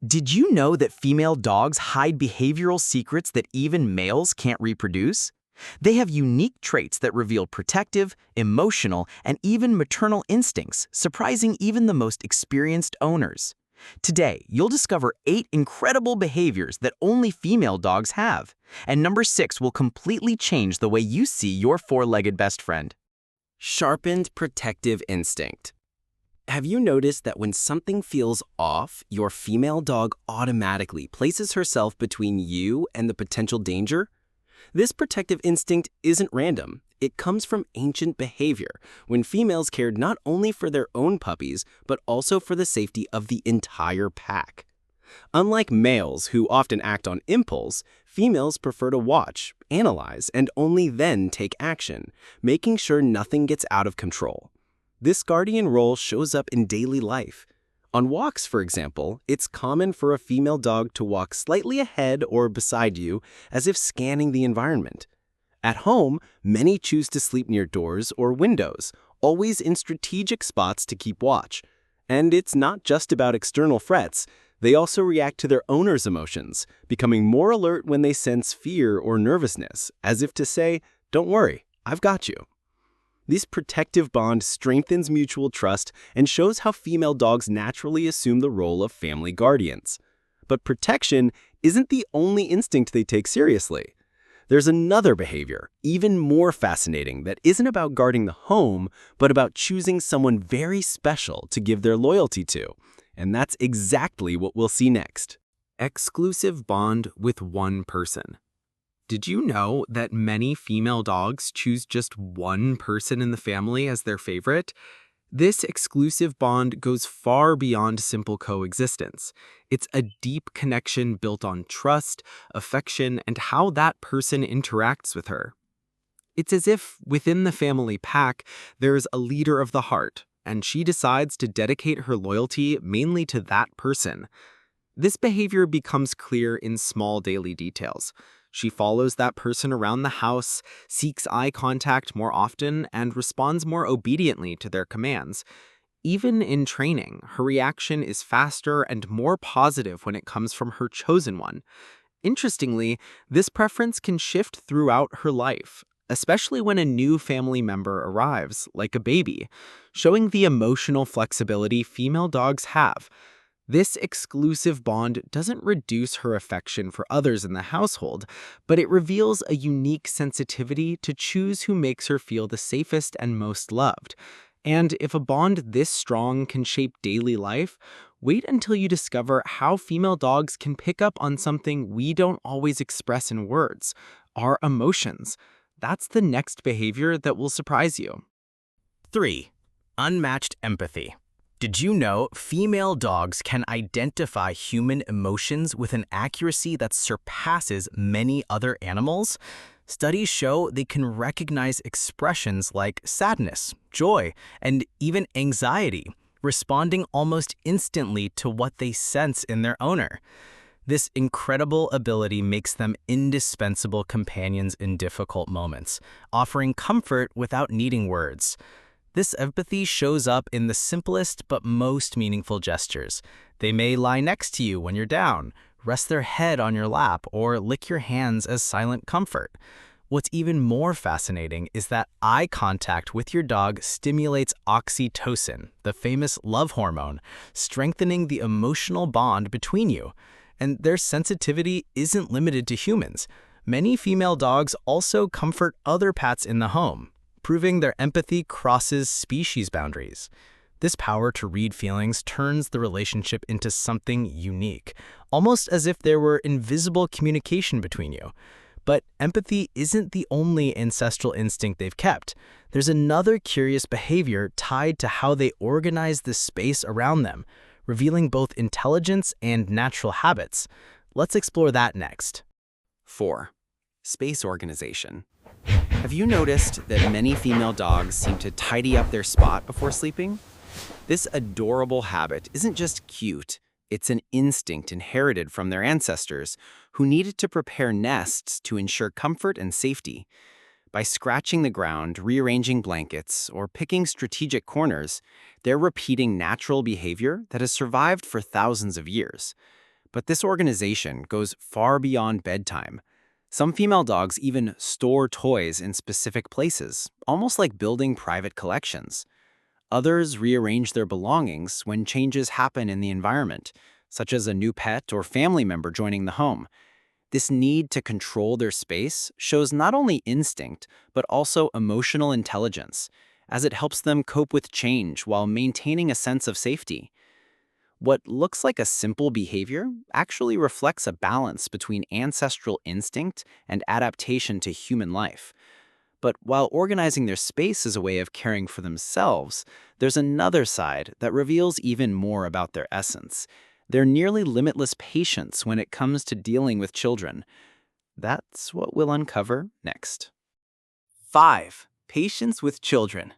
Did you know that female dogs hide behavioral secrets that even males can't reproduce? They have unique traits that reveal protective, emotional, and even maternal instincts, surprising even the most experienced owners. Today, you'll discover 8 incredible behaviors that only female dogs have. And number 6 will completely change the way you see your four-legged best friend. Sharpened protective instinct. Have you noticed that when something feels off, your female dog automatically places herself between you and the potential danger? This protective instinct isn't random. It comes from ancient behavior, when females cared not only for their own puppies, but also for the safety of the entire pack. Unlike males who often act on impulse, females prefer to watch, analyze, and only then take action, making sure nothing gets out of control. This guardian role shows up in daily life. On walks, for example, it's common for a female dog to walk slightly ahead or beside you, as if scanning the environment. At home, many choose to sleep near doors or windows, always in strategic spots to keep watch. And it's not just about external threats. They also react to their owner's emotions, becoming more alert when they sense fear or nervousness, as if to say, "Don't worry, I've got you." This protective bond strengthens mutual trust and shows how female dogs naturally assume the role of family guardians. But protection isn't the only instinct they take seriously. There's another behavior, even more fascinating, that isn't about guarding the home, but about choosing someone very special to give their loyalty to. And that's exactly what we'll see next. Exclusive bond with one person. Did you know that many female dogs choose just one person in the family as their favorite? This exclusive bond goes far beyond simple coexistence. It's a deep connection built on trust, affection, and how that person interacts with her. It's as if within the family pack, there's a leader of the heart, and she decides to dedicate her loyalty mainly to that person. This behavior becomes clear in small daily details. She follows that person around the house, seeks eye contact more often, and responds more obediently to their commands. Even in training, her reaction is faster and more positive when it comes from her chosen one. Interestingly, this preference can shift throughout her life, especially when a new family member arrives, like a baby, showing the emotional flexibility female dogs have. This exclusive bond doesn't reduce her affection for others in the household, but it reveals a unique sensitivity to choose who makes her feel the safest and most loved. And if a bond this strong can shape daily life, wait until you discover how female dogs can pick up on something we don't always express in words, our emotions. That's the next behavior that will surprise you. 3. Unmatched empathy. Did you know female dogs can identify human emotions with an accuracy that surpasses many other animals? Studies show they can recognize expressions like sadness, joy, and even anxiety, responding almost instantly to what they sense in their owner. This incredible ability makes them indispensable companions in difficult moments, offering comfort without needing words. This empathy shows up in the simplest but most meaningful gestures. They may lie next to you when you're down, rest their head on your lap, or lick your hands as silent comfort. What's even more fascinating is that eye contact with your dog stimulates oxytocin, the famous love hormone, strengthening the emotional bond between you. And their sensitivity isn't limited to humans. Many female dogs also comfort other pets in the home, proving their empathy crosses species boundaries. This power to read feelings turns the relationship into something unique, almost as if there were invisible communication between you. But empathy isn't the only ancestral instinct they've kept. There's another curious behavior tied to how they organize the space around them, revealing both intelligence and natural habits. Let's explore that next. 4. Space organization. Have you noticed that many female dogs seem to tidy up their spot before sleeping? This adorable habit isn't just cute, it's an instinct inherited from their ancestors who needed to prepare nests to ensure comfort and safety. By scratching the ground, rearranging blankets, or picking strategic corners, they're repeating natural behavior that has survived for thousands of years. But this organization goes far beyond bedtime. Some female dogs even store toys in specific places, almost like building private collections. Others rearrange their belongings when changes happen in the environment, such as a new pet or family member joining the home. This need to control their space shows not only instinct, but also emotional intelligence, as it helps them cope with change while maintaining a sense of safety. What looks like a simple behavior actually reflects a balance between ancestral instinct and adaptation to human life. But while organizing their space is a way of caring for themselves, there's another side that reveals even more about their essence: their nearly limitless patience when it comes to dealing with children. That's what we'll uncover next. 5. Patience with children.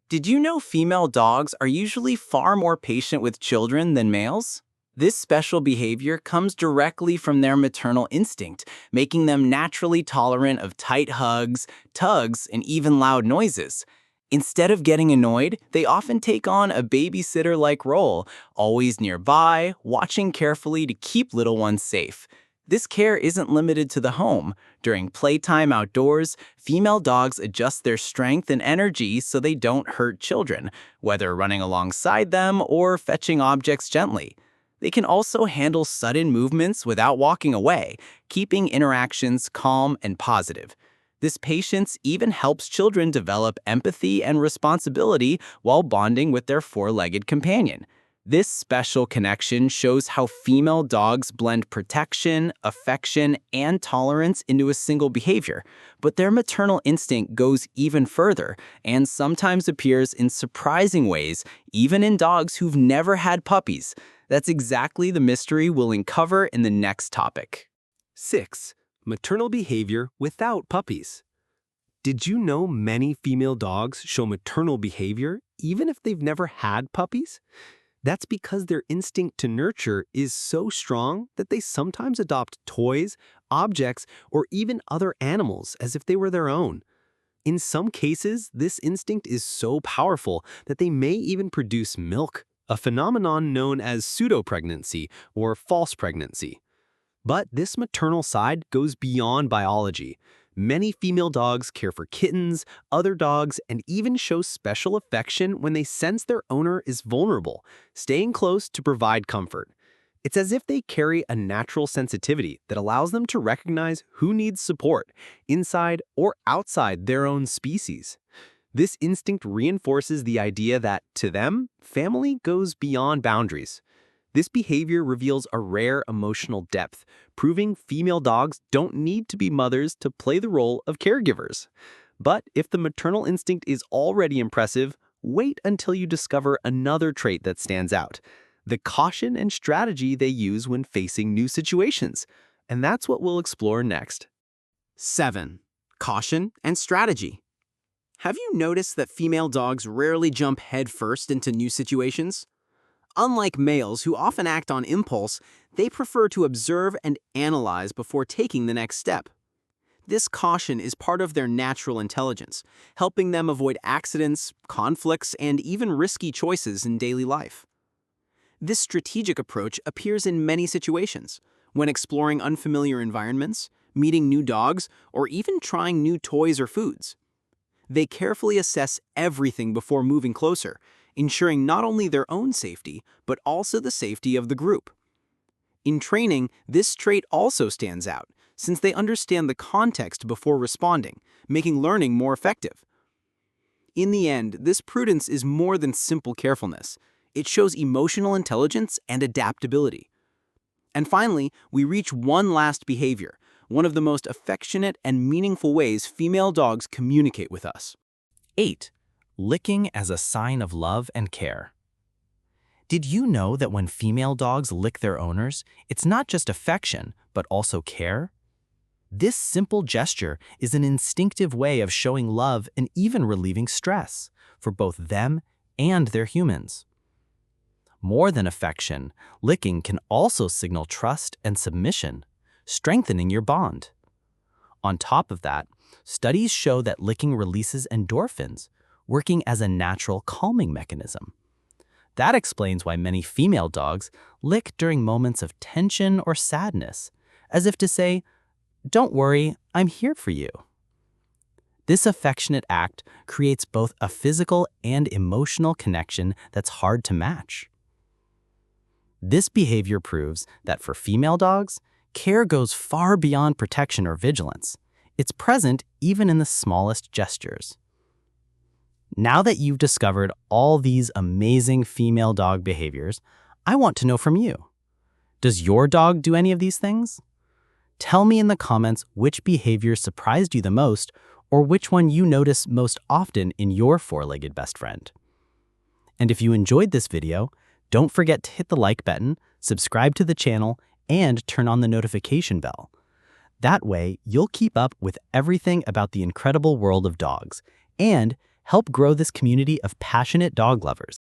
Did you know female dogs are usually far more patient with children than males? This special behavior comes directly from their maternal instinct, making them naturally tolerant of tight hugs, tugs, and even loud noises. Instead of getting annoyed, they often take on a babysitter-like role, always nearby, watching carefully to keep little ones safe. This care isn't limited to the home. During playtime outdoors, female dogs adjust their strength and energy so they don't hurt children, whether running alongside them or fetching objects gently. They can also handle sudden movements without walking away, keeping interactions calm and positive. This patience even helps children develop empathy and responsibility while bonding with their four-legged companion. This special connection shows how female dogs blend protection, affection, and tolerance into a single behavior. But their maternal instinct goes even further and sometimes appears in surprising ways, even in dogs who've never had puppies. That's exactly the mystery we'll uncover in the next topic. 6. Maternal behavior without puppies. Did you know many female dogs show maternal behavior even if they've never had puppies? That's because their instinct to nurture is so strong that they sometimes adopt toys, objects, or even other animals as if they were their own. In some cases, this instinct is so powerful that they may even produce milk, a phenomenon known as pseudopregnancy or false pregnancy. But this maternal side goes beyond biology. Many female dogs care for kittens, other dogs, and even show special affection when they sense their owner is vulnerable, staying close to provide comfort. It's as if they carry a natural sensitivity that allows them to recognize who needs support, inside or outside their own species. This instinct reinforces the idea that, to them, family goes beyond boundaries. This behavior reveals a rare emotional depth, proving female dogs don't need to be mothers to play the role of caregivers. But if the maternal instinct is already impressive, wait until you discover another trait that stands out: the caution and strategy they use when facing new situations. And that's what we'll explore next. 7. Caution and strategy. Have you noticed that female dogs rarely jump headfirst into new situations? Unlike males who often act on impulse, they prefer to observe and analyze before taking the next step. This caution is part of their natural intelligence, helping them avoid accidents, conflicts, and even risky choices in daily life. This strategic approach appears in many situations: when exploring unfamiliar environments, meeting new dogs, or even trying new toys or foods. They carefully assess everything before moving closer, ensuring not only their own safety, but also the safety of the group. In training, this trait also stands out, since they understand the context before responding, making learning more effective. In the end, this prudence is more than simple carefulness. It shows emotional intelligence and adaptability. And finally, we reach one last behavior, one of the most affectionate and meaningful ways female dogs communicate with us. 8. Licking as a sign of love and care. Did you know that when female dogs lick their owners, it's not just affection, but also care? This simple gesture is an instinctive way of showing love and even relieving stress for both them and their humans. More than affection, licking can also signal trust and submission, strengthening your bond. On top of that, studies show that licking releases endorphins, working as a natural calming mechanism. That explains why many female dogs lick during moments of tension or sadness, as if to say, "Don't worry, I'm here for you." This affectionate act creates both a physical and emotional connection that's hard to match. This behavior proves that for female dogs, care goes far beyond protection or vigilance. It's present even in the smallest gestures. Now that you've discovered all these amazing female dog behaviors, I want to know from you. Does your dog do any of these things? Tell me in the comments which behavior surprised you the most or which one you notice most often in your four-legged best friend. And if you enjoyed this video, don't forget to hit the like button, subscribe to the channel, and turn on the notification bell. That way, you'll keep up with everything about the incredible world of dogs and help grow this community of passionate dog lovers.